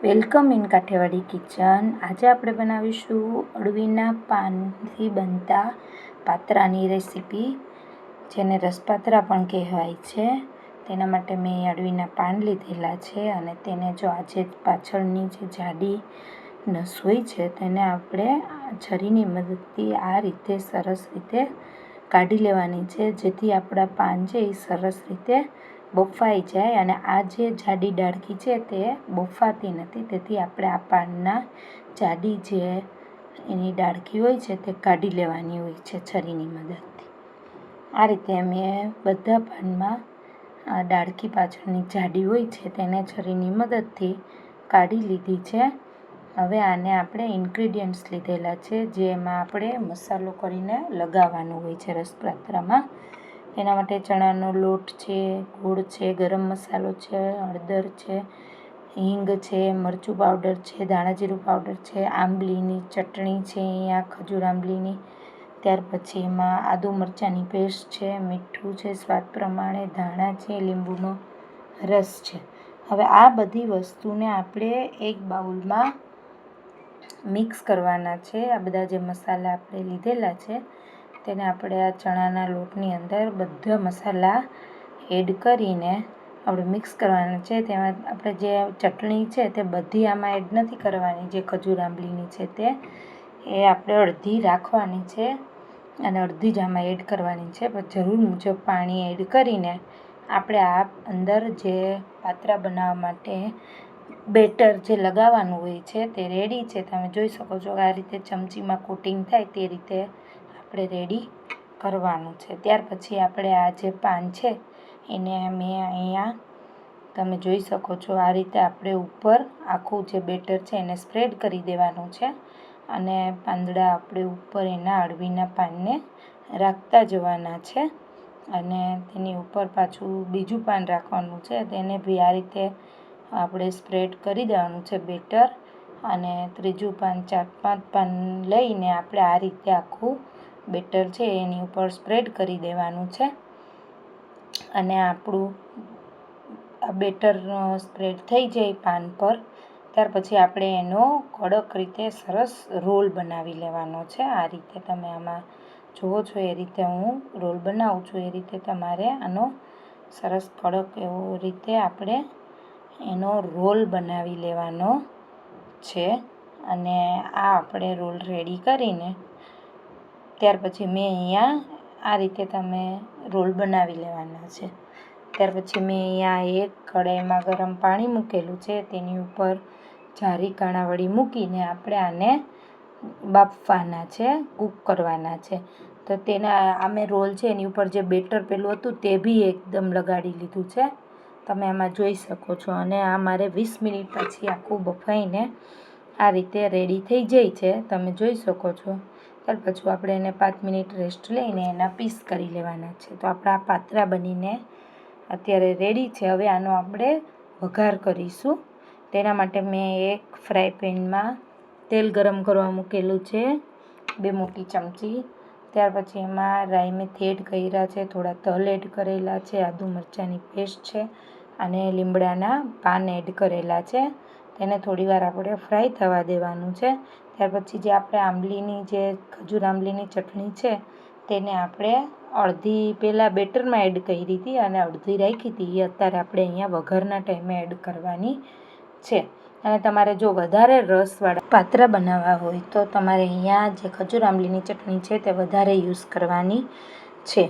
Welcome in Kathiawadi kitchen. આજે આપણે બનાવીશું અળવીના પાનથી બનતા પાત્રાની રેસીપી, જેને રસપાત્રા પણ કહેવાય છે. તેના માટે મેં અળવીના પાન લીધેલા છે અને તેને જો આજે પાછળની જે જાડી નસ હોય છે તેને આપણે છરીની મદદથી આ રીતે સરસ રીતે કાઢી લેવાની છે, જેથી આપણા પાન છે એ સરસ રીતે બફાઈ જાય. અને આ જે જાડી ડાળખી છે તે બફાતી નથી, તેથી આપણે આ પાનના જાડી જે એની ડાળખી હોય છે તે કાઢી લેવાની હોય છે છરીની મદદથી. આ રીતે મેં બધા પાનમાં ડાળખી પાછળની જાડી હોય છે તેને છરીની મદદથી કાઢી લીધી છે. હવે આને આપણે ઇન્ગ્રીડિયન્ટ્સ લીધેલા છે, જેમાં આપણે મસાલો કરીને લગાવવાનું હોય છે રસપાત્રામાં. એના માટે ચણાનો લોટ છે, ગોળ છે, ગરમ મસાલો છે, હળદર છે, હિંગ છે, મરચું પાવડર છે, ધાણાજીરું પાવડર છે, આંબલીની ચટણી છે, અહીંયા ખજૂર આંબલીની. ત્યાર પછી એમાં આદુ મરચાંની પેસ્ટ છે, મીઠું છે સ્વાદ પ્રમાણે, ધાણા છે, લીંબુનો રસ છે. હવે આ બધી વસ્તુને આપણે એક બાઉલમાં મિક્સ કરવાના છે. આ બધા જે મસાલા આપણે લીધેલા છે તેને આપણે આ ચણાના લોટની અંદર બધા મસાલા એડ કરીને આપણે મિક્સ કરવાના છે. તેમાં આપણે જે ચટણી છે તે બધી આમાં એડ નથી કરવાની, જે ખજૂર આંબલીની છે તે એ આપણે અડધી રાખવાની છે અને અડધી જ આમાં એડ કરવાની છે. પણ જરૂર મુજબ પાણી એડ કરીને આપણે આ અંદર જે પાત્રા બનાવવા માટે બેટર જે લગાવવાનું હોય છે તે રેડી છે. તમે જોઈ શકો છો કે આ રીતે ચમચીમાં કોટિંગ થાય તે રીતે આપણે રેડી કરવાનું છે. ત્યાર પછી આપણે આ જે પાન છે એને મેં અહીંયા તમે જોઈ શકો છો આ રીતે આપણે ઉપર આખું જે બેટર છે એને સ્પ્રેડ કરી દેવાનું છે અને પાંદડા આપણે ઉપર એના અળવીના પાનને રાખતા જવાના છે. અને તેની ઉપર પાછું બીજું પાન રાખવાનું છે, તેને બી આ રીતે આપણે સ્પ્રેડ કરી દેવાનું છે બેટર. અને ત્રીજું પાન, 4-5 પાન લઈને આપણે આ રીતે આખું બેટર છે એની ઉપર સ્પ્રેડ કરી દેવાનું છે. અને આપણું આ બેટર સ્પ્રેડ થઈ જાય પાન પર, ત્યાર પછી આપણે એનો કડક રીતે સરસ રોલ બનાવી લેવાનો છે. આ રીતે તમે આમાં જુઓ છો એ રીતે હું રોલ બનાવું છું, એ રીતે તમારે આનો સરસ કડક એવો રીતે આપણે એનો રોલ બનાવી લેવાનો છે. અને આ આપણે રોલ રેડી કરીને ત્યાર પછી મેં અહીંયા આ રીતે તમે રોલ બનાવી લેવાના છે. ત્યાર પછી મેં અહીંયા એક કઢાઈમાં ગરમ પાણી મૂકેલું છે, તેની ઉપર જારી કાણાવળી મૂકીને આપણે આને બાફવાના છે, કૂક કરવાના છે. તો તેના આમે રોલ છે એની ઉપર જે બેટર પેલું હતું તે બી એકદમ લગાડી લીધું છે, તમે આમાં જોઈ શકો છો. અને આ મારે 20 મિનિટ પછી આખું બફાઈને આ રીતે રેડી થઈ જાય છે, તમે જોઈ શકો છો. ત્યાર પછી આપણે એને 5 મિનિટ રેસ્ટ લઈને એના પીસ કરી લેવાના છે. તો આપણા પાત્રા બનીને અત્યારે રેડી છે. હવે આનો આપણે વઘાર કરીશું. તેના માટે મેં એક ફ્રાય પેનમાં તેલ ગરમ કરવા મૂકેલું છે, 2 મોટી ચમચી. ત્યાર પછી એમાં રાઈ મેથી એડ કર્યા છે, થોડા તલ એડ કરેલા છે, આદુ મરચાંની પેસ્ટ છે અને લીમડાના પાન એડ કરેલા છે. તેને થોડીવાર આપણે ફ્રાય થવા દેવાનું છે. ત્યાર પછી જે આપણે આંબલીની જે ખજૂર આંબલીની ચટણી છે તેને આપણે અડધી પહેલાં બેટરમાં એડ કરી હતી અને અડધી રાખી હતી, એ અત્યારે આપણે અહીંયા વઘારના ટાઈમે એડ કરવાની છે. અને તમારે જો વધારે રસવાળા પાત્રા બનાવવા હોય તો તમારે અહીંયા જે ખજૂર આંબલીની ચટણી છે તે વધારે યુઝ કરવાની છે.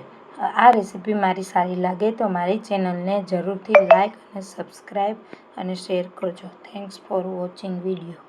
આ રેસીપી મારી સારી લાગે તો મારી ચેનલને જરૂરથી લાઈક અને સબસ્ક્રાઈબ અને શેર કરજો. Thanks for watching video.